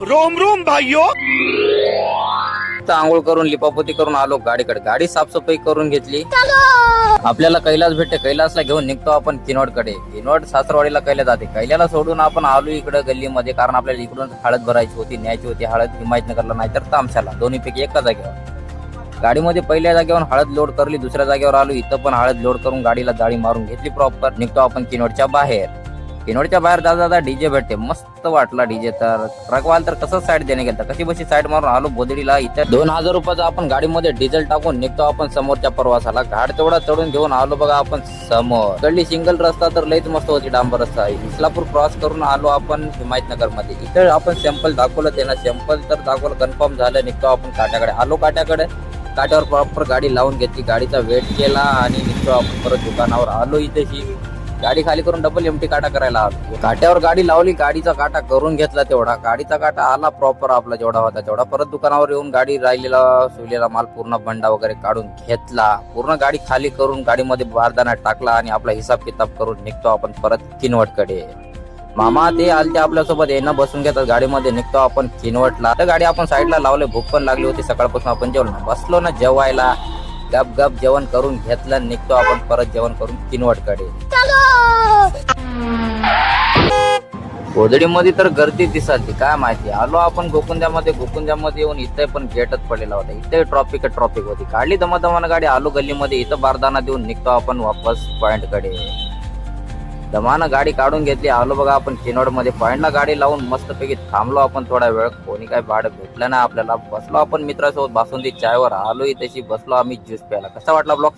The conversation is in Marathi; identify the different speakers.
Speaker 1: रोम रोम भाइयों।
Speaker 2: आंघोळ करून लिपापोती करून आलो गाडीकडे. गाडी साफसफाई करून घेतली. आपल्याला कैलास भेटते. कैलासला घेऊन निघतो आपण किनवटकडे. किनवट सासरवाडीला कैला जाते. कैल्याला सोडून आपण आलो इकडे गल्लीमध्ये, कारण आपल्याला इकडून हळद भरायची होती, न्यायची होती हळद हिमायतनगरला नाही तर तामशाला, दोन्हीपैकी एका जागेवर. गाडीमध्ये पहिल्या जागेवर हळद लोड करली, दुसऱ्या जागेवर आलो, इथं पण हळद लोड करून गाडीला जाळी मारून घेतली प्रॉपर. निघतो आपण किनवटच्या बाहेर. किनवटच्या बाहेर जाता डीजे भेटते. मस्त वाटला डीजे. तर ट्रकवाला तर कसं साईड देणे गेलं, कशी बशी साईड मारून आलो बोदडीला. इथं 2000 रुपयाचं आपण गाडीमध्ये डिझेल टाकून निघतो आपण समोरच्या प्रवासाला. घाट तेवढा चढून घेऊन आलो बघा आपण समोर. कडली सिंगल रस्ता तर लईच मस्त होती, डांबर रस्ता. इस्लापूर क्रॉस करून आलो आपण हिमायतनगर मध्ये. इथं आपण सॅम्पल दाखवलं, त्यांना सॅम्पल तर दाखवलं, कन्फर्म झालं. निघतो आपण काट्याकडे. आलो काट्याकडे. काट्यावर प्रॉपर गाडी लावून घेतली, गाडीचा वेट केला आणि निघतो आपण परत दुकानावर. आलो इथेशी गाडी खाली करून डबल एमटी काटा करायला आलो. काट्यावर गाडी लावली, गाडीचा काटा करून घेतला तेवढा. गाडीचा काटा आला प्रॉपर आपला जेवढा होता तेवढा. परत दुकानावर येऊन गाडी राहिलेला सुलेला माल पूर्ण बंडा वगैरे काढून घेतला. पूर्ण गाडी खाली करून गाडीमध्ये बारदाना टाकला आणि आपला हिसाब किताब करून निघतो आपण परत किनवटकडे. मामा ते आलते आपल्यासोबत, येणं बसून घेतात गाडीमध्ये. निघतो आपण किनवटला. तर गाडी आपण साईडला लावले, भूक पण लागली होती सकाळपासून. आपण जेवलो बसलो ना जेवायला. गप गप जेवण करून घेतलं. निघतो आपण परत जेवण करून किनवटकडे. गोदडीमध्ये तर गर्दी दिसाली, काय माहिती. आलो आपण गोकुंद्यामध्ये. गोकुंद्यामध्ये येऊन इथे पण गेटच पडलेला होता. इथे ट्रॉफिक होती. काढली दमादमानं गाडी. आलो गल्लीमध्ये. इथं बारदाना देऊन निघतो आपण वापस पॉइंट कडे. दमानं गाडी काढून घेतली. आलो बघा आपण किनवट मध्ये. पॉइंटला गाडी लावून मस्तपैकी थांबलो आपण थोडा वेळ. कोणी काय भाडं भेटलं ना आपल्याला. बसलो आपण मित्रासोबत बासुंदी चायवर. आलो इथेशी बसलो आम्ही ज्यूस प्यायला. कसा वाटला ब्लॉग